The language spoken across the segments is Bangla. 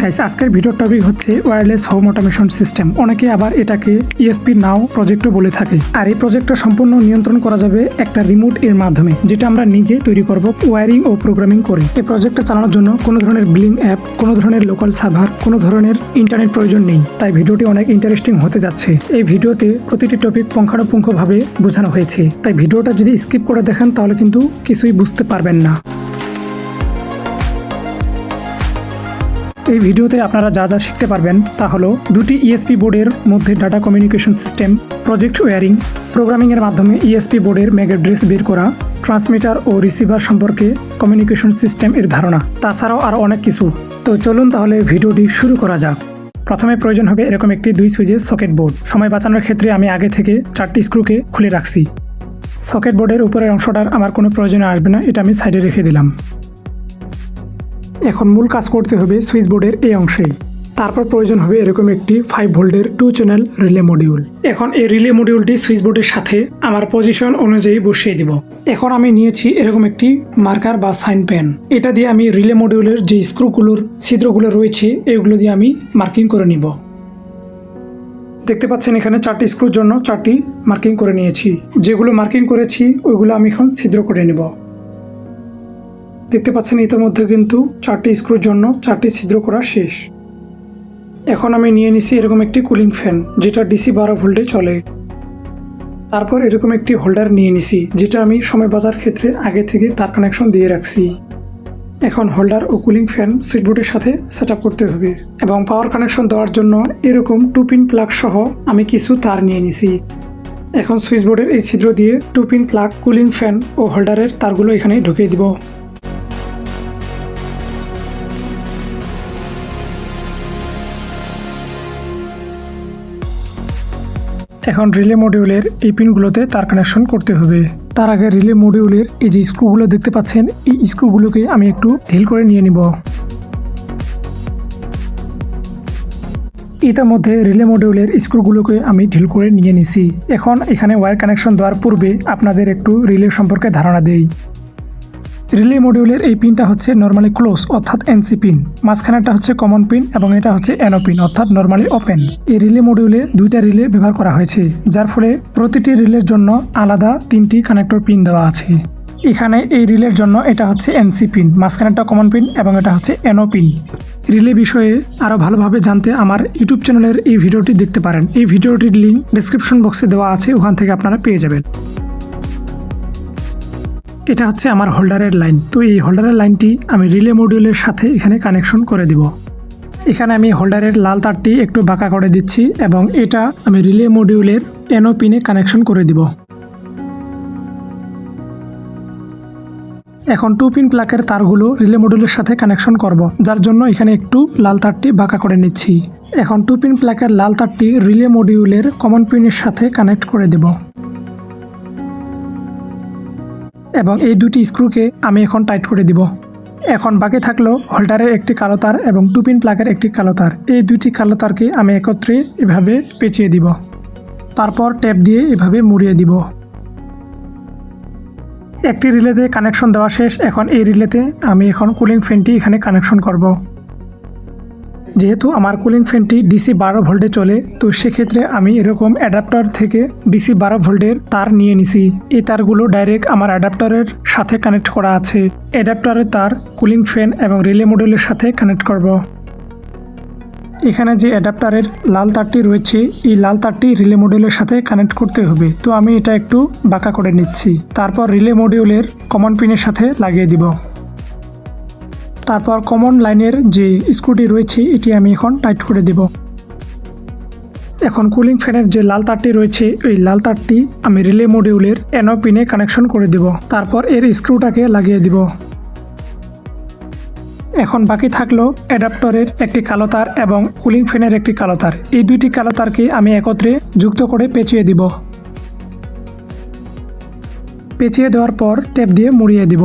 গাইস, আজকের ভিডিওর টপিক হচ্ছে ওয়্যারলেস হোম অটোমেশন সিস্টেম। অনেকে আবার এটাকে ESP নাও প্রজেক্টও বলে থাকে। আর এই প্রজেক্টটা সম্পূর্ণ নিয়ন্ত্রণ করা যাবে একটা রিমোট এর মাধ্যমে, যেটা আমরা নিজে তৈরি করব ওয়্যারিং ও প্রোগ্রামিং করে। এই প্রজেক্টটা চালানোর জন্য কোনো ধরনের বিলিং অ্যাপ, কোনো ধরনের লোকাল সার্ভার, কোনো ধরনের ইন্টারনেট প্রয়োজন নেই। তাই ভিডিওটি অনেক ইন্টারেস্টিং হতে যাচ্ছে। এই ভিডিওতে প্রতিটি টপিক পুঙ্খানুপুঙ্খভাবে বোঝানো হয়েছে। তাই ভিডিওটা যদি স্কিপ করে দেখেন তাহলে কিন্তু কিছুই বুঝতে পারবেন না। এই ভিডিওতে আপনারা যা যা শিখতে পারবেন তা হলো দুটি ESP বোর্ডের মধ্যে data communication system, project wiring, প্রোগ্রামিংয়ের মাধ্যমে ESP বোর্ডের ম্যাক অ্যাড্রেস বের করা, ট্রান্সমিটার ও রিসিভার সম্পর্কে কমিউনিকেশন সিস্টেম এর ধারণা, তাছাড়াও আরও অনেক কিছু। তো চলুন তাহলে ভিডিওটি শুরু করা যাক। প্রথমে প্রয়োজন হবে এরকম একটি 2 সুইচের সকেট বোর্ড। সময় বাঁচানোর ক্ষেত্রে আমি আগে থেকে 4টি স্ক্রুকে খুলে রাখছি। সকেট বোর্ডের উপরের অংশটার আমার কোনো প্রয়োজনে আসবে না, এটা আমি সাইডে রেখে দিলাম। এখন মূল কাজ করতে হবে সুইচ বোর্ডের এই অংশেই। তারপর প্রয়োজন হবে এরকম একটি 5 ভোল্টের 2 চ্যানেল রিলে মডিউল। এখন এই রিলে মডিউলটি সুইচ বোর্ডের সাথে আমার পজিশন অনুযায়ী বসিয়ে দিব। এখন আমি নিয়েছি এরকম একটি মার্কার বা সাইন পেন। এটা দিয়ে আমি রিলে মডিউলের যে স্ক্রুগুলোর ছিদ্রগুলো রয়েছে এগুলো দিয়ে আমি মার্কিং করে নিব। দেখতে পাচ্ছেন এখানে 4টি স্ক্রুর জন্য 4টি মার্কিং করে নিয়েছি। যেগুলো মার্কিং করেছি ওইগুলো আমি এখন ছিদ্র করে নেব। দেখতে পাচ্ছেন ইতিমধ্যে কিন্তু 4টি স্ক্রুর জন্য 4টি ছিদ্র করা শেষ। এখন আমি নিয়ে নিছি এরকম একটি কুলিং ফ্যান, যেটা DC 12 ভোল্টে চলে। তারপর এরকম একটি হোল্ডার নিয়ে নিছি, যেটা আমি সময় বাঁচার ক্ষেত্রে আগে থেকে তার কানেকশন দিয়ে রাখছি। এখন হোল্ডার ও কুলিং ফ্যান সুইচবোর্ডের সাথে সেট আপ করতে হবে এবং পাওয়ার কানেকশন দেওয়ার জন্য এরকম 2 পিন প্লাগ সহ আমি কিছু তার নিয়ে নিছি। এখন সুইচবোর্ডের এই ছিদ্র দিয়ে 2 পিন প্লাগ, কুলিং ফ্যান ও হোল্ডারের তারগুলো এখানে ঢুকিয়ে দিব। এখন রিলে মডিউলের এই পিনগুলোতে তার কানেকশন করতে হবে। তার আগে রিলে মডিউলের এই যে স্ক্রুগুলো দেখতে পাচ্ছেন, এই স্ক্রুগুলোকে আমি একটু ঢিল করে নিয়ে নিব। ইতিমধ্যে রিলে মডিউলের স্ক্রুগুলোকে আমি ঢিল করে নিয়ে নিছি। এখন এখানে ওয়্যার কানেকশন দেওয়ার পূর্বে আপনাদের একটু রিলে সম্পর্কে ধারণা দেই। রিলে মডিউলের এই পিনটা হচ্ছে নর্মালি ক্লোজ অর্থাৎ NC পিন, মাঝখানেটা হচ্ছে কমন পিন এবং এটা হচ্ছে NO পিন অর্থাৎ নর্মালি ওপেন। এই রিলে মডিউলে 2টা রিলে ব্যবহার করা হয়েছে, যার ফলে প্রতিটি রিলের জন্য আলাদা 3টি কানেক্টর পিন দেওয়া আছে। এখানে এই রিলের জন্য এটা হচ্ছে NC পিন, মাঝখানেটা কমন পিন এবং এটা হচ্ছে NO পিন। রিলে বিষয়ে আরও ভালোভাবে জানতে আমার ইউটিউব চ্যানেলের এই ভিডিওটি দেখতে পারেন। এই ভিডিওটির লিঙ্ক ডেসক্রিপশন বক্সে দেওয়া আছে, ওখান থেকে আপনারা পেয়ে যাবেন। এটা হচ্ছে আমার হোল্ডারের লাইন। তো এই হোল্ডারের লাইনটি আমি রিলে মডিউলের সাথে এখানে কানেকশন করে দিব। এখানে আমি হোল্ডারের লাল তারটি একটু বাঁকা করে দিচ্ছি এবং এটা আমি রিলে মডিউলের NO পিনে কানেকশন করে দিব। এখন 2 পিন প্লাগের তারগুলো রিলে মডিউলের সাথে কানেকশন করব, যার জন্য এখানে একটু লাল তারটি বাঁকা করে নিচ্ছি। এখন 2 পিন প্লাগের লাল তারটি রিলে মডিউলের কমন পিনের সাথে কানেক্ট করে দেব এবং এই 2টি স্ক্রুকে আমি এখন টাইট করে দিব। এখন বাকি থাকলো হোল্ডারের একটি কালো তার এবং 2 পিন প্লাগের একটি কালো তার। এই 2টি কালো তারকে আমি একত্রে এভাবে পেঁচিয়ে দিব, তারপর ট্যাপ দিয়ে এভাবে মুড়িয়ে দিব। একটি রিলেতে কানেকশন দেওয়া শেষ। এখন এই রিলেতে আমি এখন কুলিং ফ্যানটি এখানে কানেকশন করব। যেহেতু আমার কুলিং ফ্যানটি DC 12 ভোল্টে চলে, তো সেক্ষেত্রে আমি এরকম অ্যাডাপ্টার থেকে DC 12 ভোল্টের তার নিয়ে নিছি। এই তারগুলো ডাইরেক্ট আমার অ্যাডাপ্টারের সাথে কানেক্ট করা আছে। অ্যাডাপ্টারের তার কুলিং ফ্যান এবং রিলে মডিউলের সাথে কানেক্ট করব। এখানে যে অ্যাডাপ্টারের লাল তারটি রয়েছে, এই লাল তারটি রিলে মডিউলের সাথে কানেক্ট করতে হবে। তো আমি এটা একটু বাঁকা করে নিচ্ছি। তারপর রিলে মডিউলের কমন পিনের সাথে লাগিয়ে দিব। তারপর কমন লাইনের যে স্ক্রুটি রয়েছে এটি আমি এখন টাইট করে দেব। এখন কুলিং ফ্যানের যে লাল তারটি রয়েছে, এই লাল তারটি আমি রিলে মডিউলের NO পিনে কানেকশন করে দেব। তারপর এর স্ক্রুটাকে লাগিয়ে দিব। এখন বাকি থাকলো অ্যাডাপ্টারের একটি কালো তার এবং কুলিং ফ্যানের একটি কালো তার। এই 2টি কালো তারকে আমি একত্রে যুক্ত করে পেঁচিয়ে দিব। পেঁচিয়ে দেওয়ার পর ট্যাপ দিয়ে মুড়িয়ে দিব।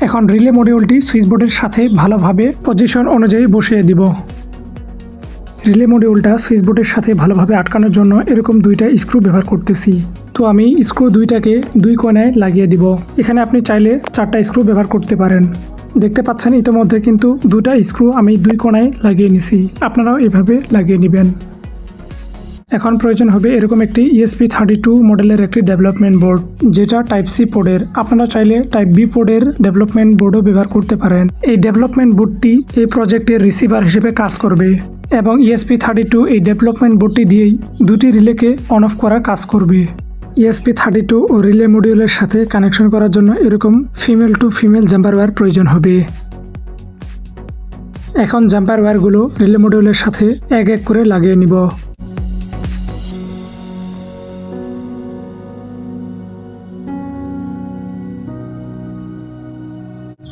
এখন রিলে মডিউলটি সুইচবোর্ডের সাথে ভালোভাবে পজিশন অনুযায়ী বসিয়ে দিব। রিলে মডিউলটা সুইচবোর্ডের সাথে ভালোভাবে আটকানোর জন্য এরকম 2টা স্ক্রু ব্যবহার করতেছি। তো আমি স্ক্রু 2টাকে 2 কোণায় লাগিয়ে দিব। এখানে আপনি চাইলে 4টা স্ক্রু ব্যবহার করতে পারেন। দেখতে পাচ্ছেন ইতিমধ্যে কিন্তু দুটা স্ক্রু আমি দুই কোণায় লাগিয়ে নিছি, আপনারাও এভাবে লাগিয়ে নেবেন। এখন প্রয়োজন হবে এরকম একটি ESP32 মডেলের একটি ডেভেলপমেন্ট বোর্ড, যেটা টাইপ সি পোর্টের। আপনারা চাইলে টাইপ বি পোর্টের ডেভেলপমেন্ট বোর্ডও ব্যবহার করতে পারেন। এই ডেভেলপমেন্ট বোর্ডটি এই প্রজেক্টের রিসিভার হিসেবে কাজ করবে এবং ESP32 এই ডেভেলপমেন্ট বোর্ডটি দিয়েই দুটি রিলেকে অন অফ করার কাজ করবে। ESP32 ও রিলে মডিউলের সাথে কানেকশন করার জন্য এরকম female to female jumper wire প্রয়োজন হবে। এখন জাম্পার ওয়্যারগুলো রিলে মডিউলের সাথে এক এক করে লাগিয়ে নিব।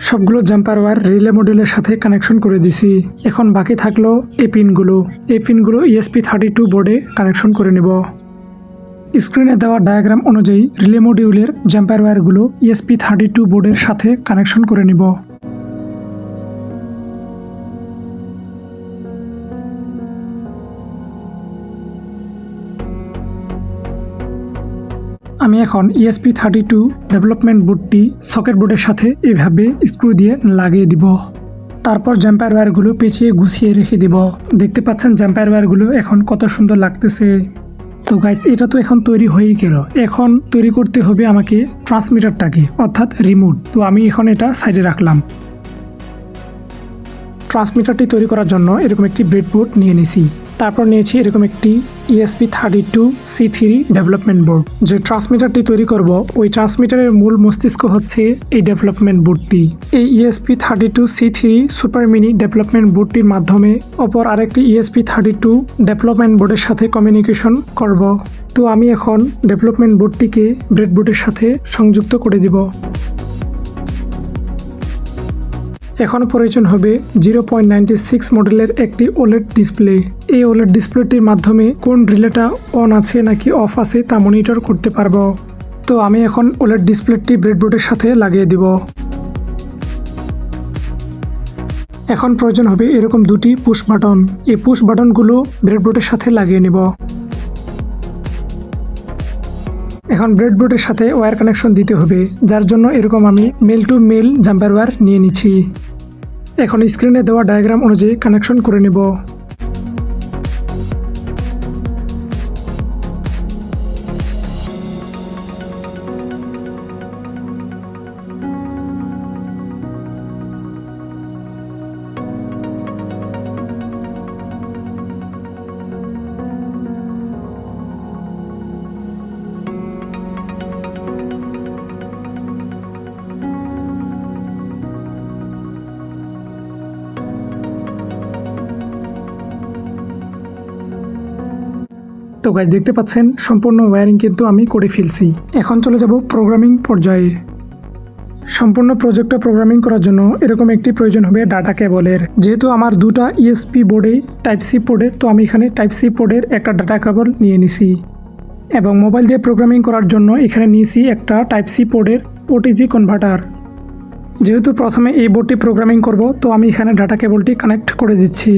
সবগুলো জাম্পার ওয়্যার রিলে মডিউলের সাথে কানেকশন করে দিছি। এখন বাকি থাকলো এই পিনগুলো ESP32 বোর্ডে কানেকশন করে নেব। স্ক্রিনে দেওয়া ডায়াগ্রাম অনুযায়ী রিলে মডিউলের জাম্পার ওয়্যারগুলো ESP32 বোর্ডের সাথে কানেকশন করে নিব। আমি এখন ESP32 ডেভেলপমেন্ট বোর্ডটি সকেট বোর্ডের সাথে এভাবে স্ক্রু দিয়ে লাগিয়ে দিব। তারপর জাম্পার ওয়্যারগুলো পেঁচিয়ে গুছিয়ে রেখে দিব। দেখতে পাচ্ছেন জাম্পার ওয়্যারগুলো এখন কত সুন্দর লাগতেছে। তো গাইস, এটা তো এখন তৈরি হয়েই গেল। এখন তৈরি করতে হবে আমাকে ট্রান্সমিটারটাকে, অর্থাৎ রিমোট। তো আমি এখন এটা সাইডে রাখলাম। ট্রান্সমিটারটি তৈরি করার জন্য এরকম একটি ব্রেডবোর্ড নিয়ে নিছি। তারপর নিয়েছি এরকম একটি ESP32C3 ডেভেলপমেন্ট বোর্ড। যে ট্রান্সমিটারটি তৈরি করব, ওই ট্রান্সমিটারের মূল মস্তিষ্ক হচ্ছে এই ডেভেলপমেন্ট বোর্ডটি। এই ESP32C3 সুপার মিনি ডেভেলপমেন্ট বোর্ডটির মাধ্যমে অপর আরেকটি ESP32 ডেভেলপমেন্ট বোর্ডের সাথে কমিউনিকেশন করব। তো আমি এখন ডেভেলপমেন্ট বোর্ডটিকে ব্রেডবোর্ডের সাথে সংযুক্ত করে দিব। এখন প্রয়োজন হবে 0.96 মডেলের একটি OLED ডিসপ্লে। এই OLED ডিসপ্লেটির মাধ্যমে কোন রিলেটা অন আছে নাকি অফ আছে তা মনিটর করতে পারবো। তো আমি এখন OLED ডিসপ্লেটি ব্রেডবোর্ডের সাথে লাগিয়ে দিব। এখন প্রয়োজন হবে এরকম দুটি পুশ বাটন। এই পুশ বাটনগুলো ব্রেডবোর্ডের সাথে লাগিয়ে নিব। এখন ব্রেডবোর্ডের সাথে ওয়্যার কানেকশন দিতে হবে, যার জন্য এরকম আমি male to male jumper wire নিয়ে নিচ্ছি। এখন স্ক্রিনে দেওয়া ডায়াগ্রাম অনুযায়ী কানেকশন করে নেব। তো গাইস, দেখতে পাচ্ছেন সম্পূর্ণ ওয়্যারিং কিন্তু আমি করে ফেলছি। এখন চলে যাব প্রোগ্রামিং পর্যায়ে। সম্পূর্ণ প্রজেক্টটা প্রোগ্রামিং করার জন্য এরকম একটি প্রয়োজন হবে ডাটা কেবলের। যেহেতু আমার দুটা ESP বোর্ডে টাইপ সি পোর্টের, তো আমি এখানে টাইপ সি পোর্টের একটা ডাটা কেবল নিয়ে নিছি এবং মোবাইল দিয়ে প্রোগ্রামিং করার জন্য এখানে নিয়েছি একটা টাইপ সি পোর্টের OTG কনভার্টার। যেহেতু প্রথমে এই বোর্ডটি প্রোগ্রামিং করব, তো আমি এখানে ডাটা কেবলটি কানেক্ট করে দিচ্ছি।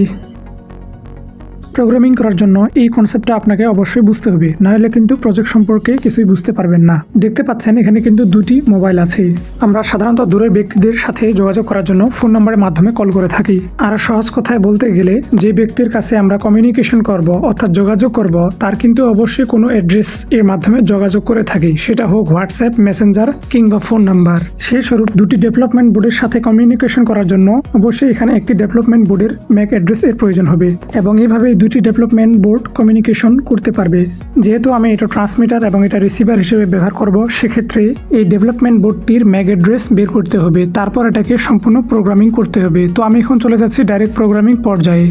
প্রোগ্রামিং করার জন্য এই কনসেপ্টটা আপনাকে অবশ্যই বুঝতে হবে, নাহলে কিন্তু প্রজেক্ট সম্পর্কে কিছুই বুঝতে পারবেন না। দেখতে পাচ্ছেন এখানে কিন্তু দুটি মোবাইল আছে। আমরা সাধারণত দূরের ব্যক্তিদের সাথে যোগাযোগ করার জন্য ফোন নাম্বারের মাধ্যমে কল করে থাকি। আর সহজ কথায় বলতে গেলে, যে ব্যক্তির কাছে আমরা কমিউনিকেশন করব অর্থাৎ যোগাযোগ করব, তার কিন্তু অবশ্যই কোনো অ্যাড্রেস এর মাধ্যমে যোগাযোগ করে থাকি, সেটা হোক হোয়াটসঅ্যাপ, মেসেঞ্জার কিংবা ফোন নাম্বার। সেই স্বরূপ দুটি ডেভেলপমেন্ট বোর্ডের সাথে কমিউনিকেশন করার জন্য অবশ্যই এখানে একটি ডেভেলপমেন্ট বোর্ডের ম্যাক অ্যাড্রেস এর প্রয়োজন হবে এবং এইভাবে দুটি ডেভেলপমেন্ট বোর্ড কমিউনিকেশন করতে পারবে। যেহেতু আমি এটা ট্রান্সমিটার এবং এটা রিসিভার হিসেবে ব্যবহার করব, সেক্ষেত্রে এই ডেভেলপমেন্ট বোর্ডটির ম্যাক অ্যাড্রেস বের করতে হবে, তারপর এটাকে সম্পূর্ণ প্রোগ্রামিং করতে হবে। তো আমি এখন চলে যাচ্ছি ডাইরেক্ট প্রোগ্রামিং পর্যায়ে।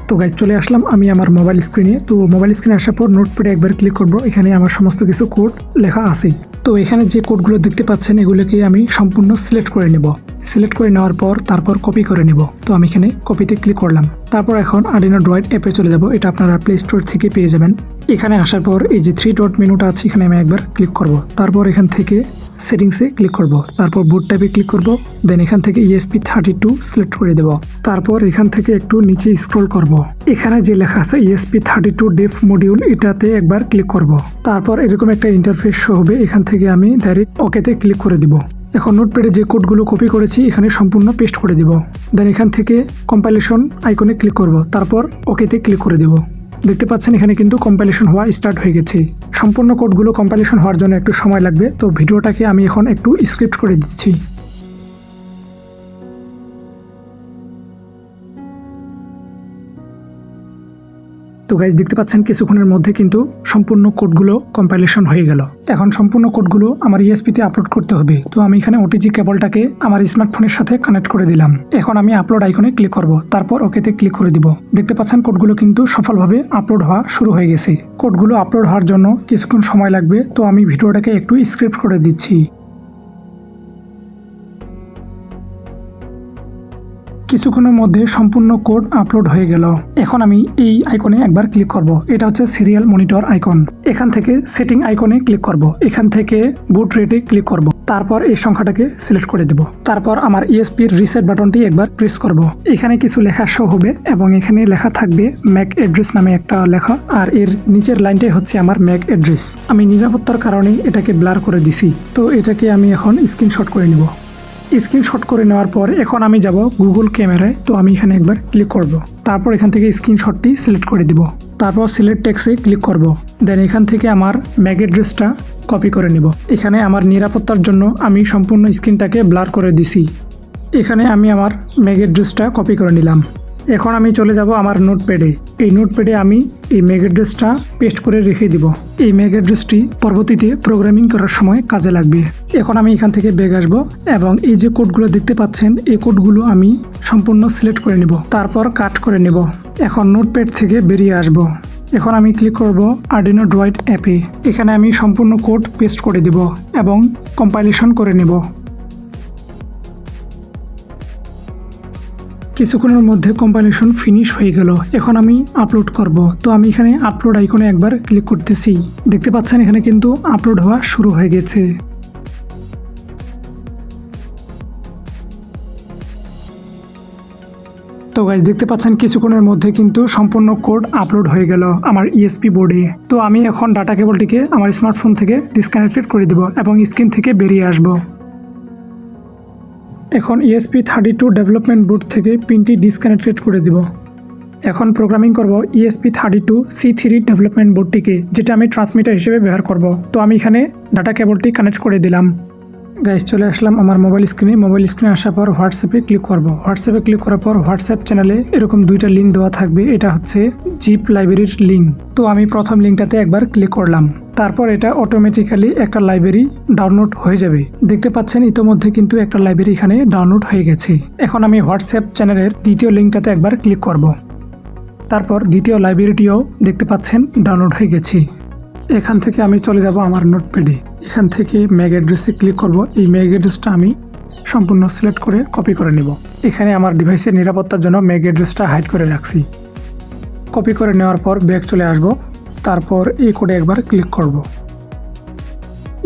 তো গাইজ, চলে আসলাম আমি আমার মোবাইল স্ক্রিনে। তো মোবাইল স্ক্রিনে আসার পর নোটপ্যাডে একবার ক্লিক করব। এখানে আমার সমস্ত কিছু কোড লেখা আছে। তো এখানে যে কোডগুলো দেখতে পাচ্ছেন, এগুলোকে আমি সম্পূর্ণ সিলেক্ট করে নেব। সিলেক্ট করে নেওয়ার পর তারপর কপি করে নেব। তো আমি এখানে কপিতে ক্লিক করলাম। তারপর এখন আর্ডিনো ড্রয়েড অ্যাপে চলে যাব। এটা আপনারা প্লে স্টোর থেকে পেয়ে যাবেন। এখানে আসার পর এই যে 3 ডট মেনুটা আছে, এখানে আমি একবার ক্লিক করব। তারপর এখান থেকে সেটিংসে ক্লিক করব। তারপর বুট ট্যাবে ক্লিক করব। দেন এখান থেকে ESP32 সিলেক্ট করে দেব। তারপর এখান থেকে একটু নিচে স্ক্রল করব। এখানে যে লেখা আছে ESP32 ডেভ মডিউল, এটাতে একবার ক্লিক করব। তারপর এরকম একটা ইন্টারফেস শো হবে। এখান থেকে আমি ডাইরেক্ট ওকেতে ক্লিক করে দিব। এখন নোটপ্যাডে যে কোডগুলো কপি করেছি এখানে সম্পূর্ণ পেস্ট করে দিব। দেন এখান থেকে কম্পাইলেশন আইকনে ক্লিক করব, তারপর ওকেতে ক্লিক করে দেব। দেখতে পাচ্ছেন এখানে কিন্তু কম্পাইলেশন হওয়া স্টার্ট হয়ে গেছে। সম্পূর্ণ কোডগুলো কম্পাইলেশন হওয়ার জন্য একটু সময় লাগবে, তো ভিডিওটাকে আমি এখন একটু স্ক্রিপ্ট করে দিচ্ছি। তো গাইজ দেখতে পাচ্ছেন কিছুক্ষণের মধ্যে কিন্তু সম্পূর্ণ কোডগুলো কম্পাইলেশন হয়ে গেল। এখন সম্পূর্ণ কোডগুলো আমার ইএসপিতে আপলোড করতে হবে। তো আমি এখানে ওটিজি কেবলটাকে আমার স্মার্টফোনের সাথে কানেক্ট করে দিলাম। এখন আমি আপলোড আইকনে ক্লিক করব, তারপর ওকেতে ক্লিক করে দিব। দেখতে পাচ্ছেন কোডগুলো কিন্তু সফলভাবে আপলোড হওয়া শুরু হয়ে গেছে। কোডগুলো আপলোড হওয়ার জন্য কিছুক্ষণ সময় লাগবে, তো আমি ভিডিওটাকে একটু স্ক্রিপ্ট করে দিচ্ছি। কিছুক্ষণের মধ্যে সম্পূর্ণ কোড আপলোড হয়ে গেল। এখন আমি এই আইকনে একবার ক্লিক করব। এটা হচ্ছে সিরিয়াল মনিটর আইকন। এখান থেকে সেটিং আইকনে ক্লিক করব। এখান থেকে বুট রেটে ক্লিক করব। তারপর এই সংখ্যাটাকে সিলেক্ট করে দেব। তারপর আমার ইএসপির রিসেট বাটনটি একবার প্রেস করব। এখানে কিছু লেখা শো হবে এবং এখানে লেখা থাকবে ম্যাক অ্যাড্রেস নামে একটা লেখা, আর এর নিচের লাইনটাই হচ্ছে আমার ম্যাক অ্যাড্রেস। আমি নিরাপত্তার কারণে এটাকে ব্লার করে দিছি, তো এটাকে আমি এখন স্ক্রিনশট করে নিব। স্ক্রিনশট করে নেওয়ার পর এখন আমি যাব গুগল ক্যামেরায়। তো আমি এখানে একবার ক্লিক করব, তারপর এখান থেকে স্ক্রিনশটটি সিলেক্ট করে দিব। তারপর সিলেক্ট টেক্সে ক্লিক করব। দেন এখান থেকে আমার ম্যাক অ্যাড্রেসটা কপি করে নিব। এখানে আমার নিরাপত্তার জন্য আমি সম্পূর্ণ স্ক্রিনটাকে ব্লার করে দিছি। এখানে আমি আমার ম্যাক অ্যাড্রেসটা কপি করে নিলাম। এখন আমি চলে যাব আমার নোটপ্যাডে। এই নোটপ্যাডে আমি এই ম্যাক অ্যাড্রেসটা পেস্ট করে রেখে দিব। এই ম্যাক অ্যাড্রেসটি পরবর্তীতে প্রোগ্রামিং করার সময় কাজে লাগবে। এখন আমি এখান থেকে ব্যাক আসবো এবং এই যে কোডগুলো দেখতে পাচ্ছেন এই কোডগুলো আমি সম্পূর্ণ সিলেক্ট করে নিব, তারপর কাট করে নিব। এখন নোটপ্যাড থেকে বেরিয়ে আসব। এখন আমি ক্লিক করব আর্ডিনো ড্রয়েড অ্যাপে। এখানে আমি সম্পূর্ণ কোড পেস্ট করে দিব এবং কম্পাইলেশন করে নিব। কিছুক্ষণের মধ্যে কম্পাইলেশন ফিনিশ হয়ে গেল। এখন আমি আপলোড করব। তো আমি এখানে আপলোড আইকনে একবার ক্লিক করতেছি। দেখতে পাচ্ছেন এখানে কিন্তু আপলোড হওয়া শুরু হয়ে গেছে। তো গাইজ দেখতে পাচ্ছেন কিছুক্ষণের মধ্যে কিন্তু সম্পূর্ণ কোড আপলোড হয়ে গেল আমার ইএসপি বোর্ডে। তো আমি এখন ডাটা কেবলটিকে আমার স্মার্টফোন থেকে ডিসকানেক্টেড করে দেব এবং স্ক্রিন থেকে বেরিয়ে আসব। এখন ESP32 ডেভেলপমেন্ট বোর্ড থেকে পিনটি ডিসকানেক্টেড করে দিব। এখন প্রোগ্রামিং করব ESP32C3 ডেভেলপমেন্ট বোর্ডটিকে, যেটা আমি ট্রান্সমিটার হিসেবে ব্যবহার করব। তো আমি এখানে ডাটা কেবলটি কানেক্ট করে দিলাম। গাইজ চলে আসলাম আমার মোবাইল স্ক্রিনে। মোবাইল স্ক্রিনে আসার পর হোয়াটসঅ্যাপে ক্লিক করব। হোয়াটসঅ্যাপে ক্লিক করার পর হোয়াটসঅ্যাপ চ্যানেলে এরকম দুইটা লিঙ্ক দেওয়া থাকবে। এটা হচ্ছে জিপ লাইব্রেরির লিঙ্ক। তো আমি প্রথম লিঙ্কটাতে একবার ক্লিক করলাম, তারপর এটা অটোমেটিক্যালি একটা লাইব্রেরি ডাউনলোড হয়ে যাবে। দেখতে পাচ্ছেন ইতোমধ্যে কিন্তু একটা লাইব্রেরি এখানে ডাউনলোড হয়ে গেছে। এখন আমি হোয়াটসঅ্যাপ চ্যানেলের দ্বিতীয় লিঙ্কটাতে একবার ক্লিক করব। তারপর দ্বিতীয় লাইব্রেরিটিও দেখতে পাচ্ছেন ডাউনলোড হয়ে গেছে। এখান থেকে আমি চলে যাব আমার নোটপ্যাডে। এখান থেকে ম্যাক অ্যাড্রেসে ক্লিক করব। এই ম্যাক অ্যাড্রেসটা আমি সম্পূর্ণ সিলেক্ট করে কপি করে নেব। এখানে আমার ডিভাইসের নিরাপত্তার জন্য ম্যাক অ্যাড্রেসটা হাইড করে রাখছি। কপি করে নেওয়ার পর ব্যাক চলে আসব। তারপর এই কোডে একবার ক্লিক করব।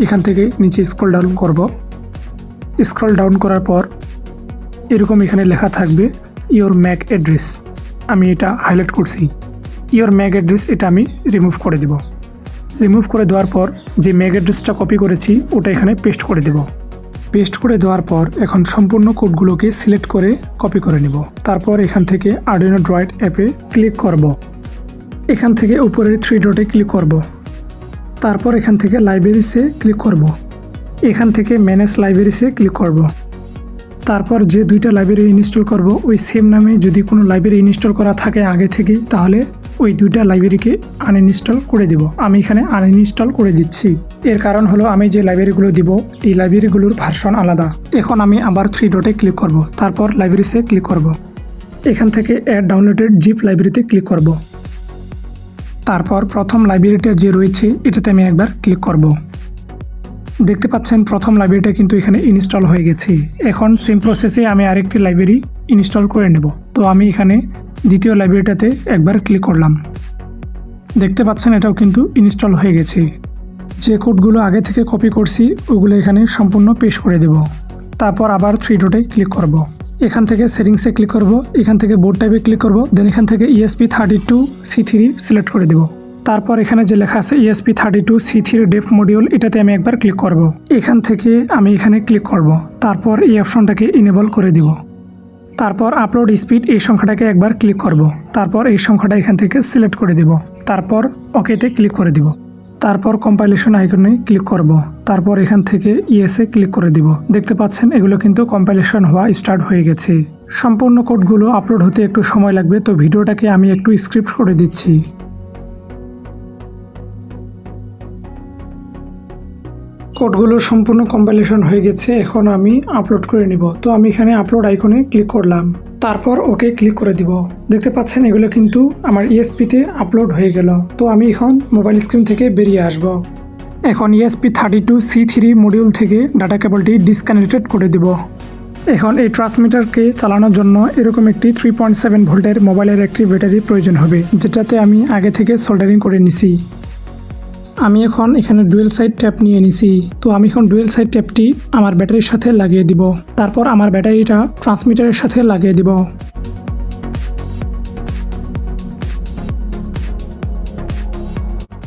এখান থেকে নিচে স্ক্রল ডাউন করব। স্ক্রল ডাউন করার পর এরকম এখানে লেখা থাকবে ইওর ম্যাক অ্যাড্রেস। আমি এটা হাইলাইট করছি। ইওর ম্যাক অ্যাড্রেস এটা আমি রিমুভ করে দেব। রিমুভ করে দেওয়ার পর যে ম্যাক অ্যাড্রেসটা কপি করেছি ওটা এখানে পেস্ট করে দেব। পেস্ট করে দেওয়ার পর এখন সম্পূর্ণ কোডগুলোকে সিলেক্ট করে কপি করে নেব। তারপর এখান থেকে আর্ডিনো ড্রয়েড অ্যাপে ক্লিক করব। এখান থেকে উপরের 3 ডটে ক্লিক করব। তারপর এখান থেকে লাইব্রেরিসে ক্লিক করব। এখান থেকে ম্যানেজ লাইব্রেরিসে ক্লিক করব। তারপর যে দুইটা লাইব্রেরি ইনস্টল করব ওই সেম নামে যদি কোনো লাইব্রেরি ইনস্টল করা থাকে আগে থেকে, তাহলে ওই দুইটা লাইব্রেরিকে আনইনস্টল করে দেব। আমি এখানে আনইনস্টল করে দিচ্ছি। এর কারণ হলো আমি যে লাইব্রেরিগুলো দিব এই লাইব্রেরিগুলোর ভার্সন আলাদা। এখন আমি আবার 3 ডটে ক্লিক করব। তারপর লাইব্রেরিসে ক্লিক করব। এখান থেকে অ্যাড ডাউনলোডেড জিপ লাইব্রেরিতে ক্লিক করব। তারপর প্রথম লাইব্রেরিটা যে রয়েছে এটাতে আমি একবার ক্লিক করব। দেখতে পাচ্ছেন প্রথম লাইব্রেরিটা কিন্তু এখানে ইনস্টল হয়ে গেছে। এখন সেম প্রসেসে আমি আরেকটি লাইব্রেরি ইনস্টল করে নেব। তো আমি এখানে দ্বিতীয় লাইব্রেরিটাতে একবার ক্লিক করলাম। দেখতে পাচ্ছেন এটাও কিন্তু ইনস্টল হয়ে গেছে। যে কোডগুলো আগে থেকে কপি করছি ওগুলো এখানে সম্পূর্ণ পেস্ট করে দেব। তারপর আবার 3 ডটে ক্লিক করব। এখান থেকে সেটিংসে ক্লিক করব। এখান থেকে বোর্ড টাইপে ক্লিক করব। দেন এখান থেকে ESP32C3 সিলেক্ট করে দেব। তারপর এখানে যে লেখা আছে ESP32C3 ডেপ মডিউল, এটাতে আমি একবার ক্লিক করব। এখান থেকে আমি এখানে ক্লিক করব, তারপর এই অপশনটাকে ইনেবল করে দিব। তারপর আপলোড স্পিড এই সংখ্যাটাকে একবার ক্লিক করব, তারপর এই সংখ্যাটা এখান থেকে সিলেক্ট করে দিব, তারপর ওকেতে ক্লিক করে দিব। তারপর কম্পাইলেশন আইকনে ক্লিক করব, তারপর এখান থেকে ইয়েসে ক্লিক করে দিব। দেখতে পাচ্ছেন এগুলো কিন্তু কম্পাইলেশন হওয়া স্টার্ট হয়ে গেছে। সম্পূর্ণ কোডগুলো আপলোড হতে একটু সময় লাগবে, তো ভিডিওটাকে আমি একটু স্ক্রিপ্ট করে দিচ্ছি। কোডগুলো সম্পূর্ণ কম্পাইলেশন হয়ে গেছে, এখন আমি আপলোড করে নিব। তো আমি এখানে আপলোড আইকনে ক্লিক করলাম, তারপর ওকে ক্লিক করে দিব। দেখতে পাচ্ছেন এগুলো কিন্তু আমার ESP-তে আপলোড হয়ে গেল। তো আমি এখন মোবাইল স্ক্রিন থেকে বেরিয়ে আসব। এখন ESP32C3 মডিউল থেকে ডাটা কেবলটি ডিসকানেক্টেড করে দিব। এখন এই ট্রান্সমিটারকে চালানোর জন্য এরকম একটি 3.7 ভোল্টের মোবাইলের একটি ব্যাটারি প্রয়োজন হবে, যেটাতে আমি আগে থেকে সোল্ডারিং করে নিছি। আমি এখন এখানে ডুয়েল সাইড ট্যাপ নিয়ে নিছি। তো আমি এখন ডুয়েল সাইড ট্যাপটি আমার ব্যাটারির সাথে লাগিয়ে দিব, তারপর আমার ব্যাটারিটা ট্রান্সমিটারের সাথে লাগিয়ে দিব।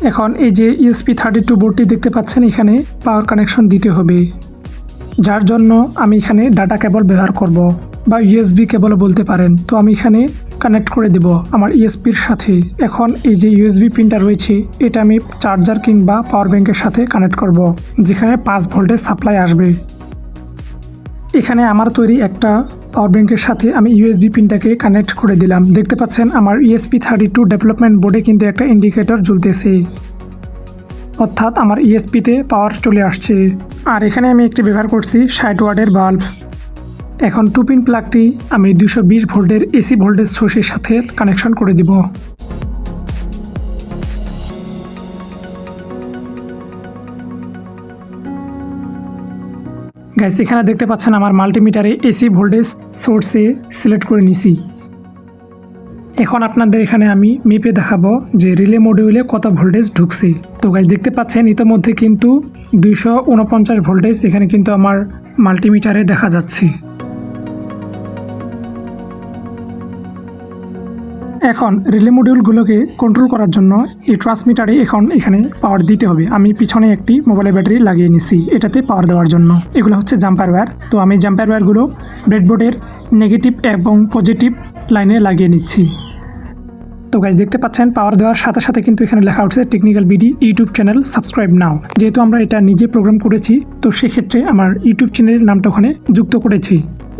এখন এই যে ESP32 বোর্ডটি দেখতে পাচ্ছেন, এখানে পাওয়ার কানেকশন দিতে হবে, যার জন্য আমি এখানে ডাটা কেবল ব্যবহার করব বা USB কেবলও বলতে পারেন। তো আমি এখানে কানেক্ট করে দেব আমার ESP-র সাথে। এখন এই যে USB পিনটা রয়েছে, এটা আমি চার্জার কিংবা পাওয়ার ব্যাংকের সাথে কানেক্ট করব, যেখানে 5 ভোল্টের সাপ্লাই আসবে। এখানে আমার তৈরি একটা পাওয়ার ব্যাংকের সাথে আমি USB পিনটাকে কানেক্ট করে দিলাম। দেখতে পাচ্ছেন আমার ESP32 ডেভেলপমেন্ট বোর্ডে কিন্তু একটা ইন্ডিকেটর জ্বলতেছে, অর্থাৎ আমার ESP-তে পাওয়ার চলে আসছে। আর এখানে আমি একটি ব্যবহার করছি 60 ওয়াটের বাল্ব। এখন 2 পিন প্লাগটি আমি 220 ভোল্টের AC ভোল্টেজ সোর্সের সাথে কানেকশন করে দিব। গাইস, এখানে দেখতে পাচ্ছেন আমার মাল্টিমিটারে AC ভোল্টেজ সোর্সে সিলেক্ট করে নিছি। এখন আপনাদের এখানে আমি মেপে দেখাবো যে রিলে মডিউলে কত ভোল্টেজ ঢুকছে। তো গাইস, দেখতে পাচ্ছেন ইতিমধ্যে কিন্তু 249 ভোল্টেজ এখানে কিন্তু আমার মাল্টিমিটারে দেখা যাচ্ছে। এখন রিলে মডিউলগুলোকে কন্ট্রোল করার জন্য এই ট্রান্সমিটারে এখন এখানে পাওয়ার দিতে হবে। আমি পিছনে একটি মোবাইলের ব্যাটারি লাগিয়ে নিছি এটাতে পাওয়ার দেওয়ার জন্য। এগুলো হচ্ছে জাম্পার ওয়্যার। তো আমি জাম্পার ওয়্যারগুলো ব্রেডবোর্ডের নেগেটিভ এবং পজিটিভ লাইনে লাগিয়ে নিচ্ছি। তো গাইস, দেখতে পাচ্ছেন পাওয়ার দেওয়ার সাথে সাথে কিন্তু এখানে লেখা উঠছে technical BD YouTube channel subscribe নাও। যেহেতু আমরা এটা নিজে প্রোগ্রাম করেছি, তো সেক্ষেত্রে আমার ইউটিউব চ্যানেলের নামটা ওখানে যুক্ত করেছি।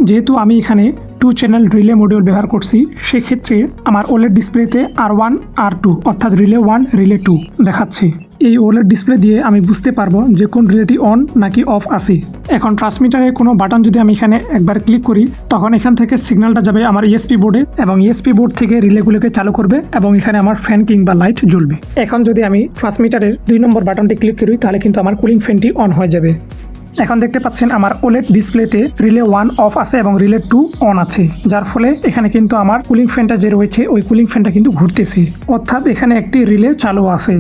যেহেতু আমি এখানে 2 চ্যানেল রিলে মডিউল ব্যবহার করছি, সেক্ষেত্রে আমার OLED ডিসপ্লেতে R1 R2 অর্থাৎ রিলে 1 রিলে 2 দেখাচ্ছে। এই OLED ডিসপ্লে দিয়ে আমি বুঝতে পারবো যে কোন রিলেটি অন নাকি অফ আছে। এখন ট্রান্সমিটারে কোনো বাটন যদি আমি এখানে একবার ক্লিক করি, তখন এখান থেকে সিগন্যালটা যাবে আমার ESP বোর্ডে এবং ESP বোর্ড থেকে রিলেগুলোকে চালু করবে এবং এখানে আমার ফ্যান কিংবা লাইট জ্বলবে। এখন যদি আমি ট্রান্সমিটারের 2 নম্বর বাটনটি ক্লিক করি, তাহলে কিন্তু আমার কুলিং ফ্যানটি অন হয়ে যাবে। এখন দেখতে পাচ্ছেন আমার OLED ডিসপ্লেতে রিলে 1 অফ আছে এবং রিলে 2 অন আছে, যার ফলে এখানে কিন্তু আমার কুলিং ফ্যানটা যে রয়েছে ওই কুলিং ফ্যানটা কিন্তু ঘুরতেছে, অর্থাৎ এখানে একটি রিলে চালু আছে।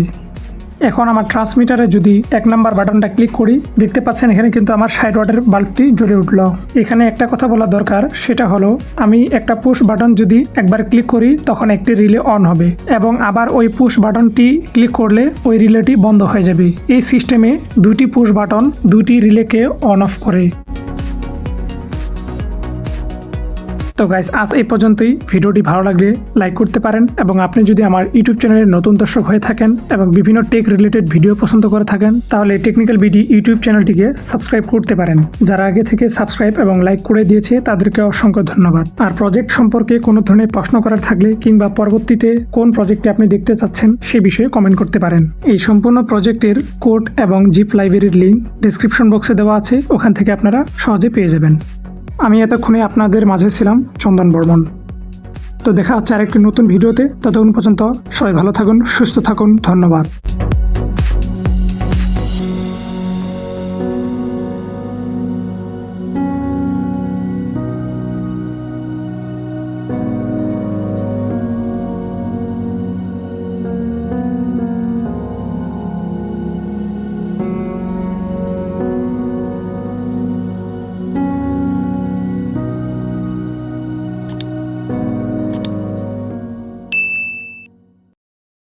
এখন আমার ট্রান্সমিটারে যদি 1 নাম্বার বাটনটা ক্লিক করি, দেখতে পাচ্ছেন এখানে কিন্তু আমার 60 ওয়াটের বাল্বটি জ্বলে উঠল। এখানে একটা কথা বলা দরকার, সেটা হলো আমি একটা পুশ বাটন যদি একবার ক্লিক করি, তখন একটি রিলে অন হবে এবং আবার ওই পুশ বাটনটি ক্লিক করলে ওই রিলেটি বন্ধ হয়ে যাবে। এই সিস্টেমে 2টি পুশ বাটন 2টি রিলেকে অন অফ করে। তো গাইস, আজ এই পর্যন্তই। ভিডিওটি ভালো লাগলে লাইক করতে পারেন এবং আপনি যদি আমার ইউটিউব চ্যানেলের নতুন দর্শক হয়ে থাকেন এবং বিভিন্ন টেক রিলেটেড ভিডিও পছন্দ করে থাকেন, তাহলে টেকনিক্যাল বিডি ইউটিউব চ্যানেলটিকে সাবস্ক্রাইব করতে পারেন। যারা আগে থেকে সাবস্ক্রাইব এবং লাইক করে দিয়েছে তাদেরকে অসংখ্য ধন্যবাদ। আর প্রজেক্ট সম্পর্কে কোনো ধরনের প্রশ্ন করার থাকলে কিংবা পরবর্তীতে কোন প্রজেক্টে আপনি দেখতে চাচ্ছেন সে বিষয়ে কমেন্ট করতে পারেন। এই সম্পূর্ণ প্রজেক্টের কোড এবং জিপ লাইব্রেরির লিঙ্ক ডিসক্রিপশন বক্সে দেওয়া আছে, ওখান থেকে আপনারা সহজে পেয়ে যাবেন। আমি এতক্ষণে আপনাদের মাঝে ছিলাম চন্দন বর্মন। তো দেখা হচ্ছে আরেকটি নতুন ভিডিওতে। ততক্ষণ পর্যন্ত সবাই ভালো থাকুন, সুস্থ থাকুন। ধন্যবাদ।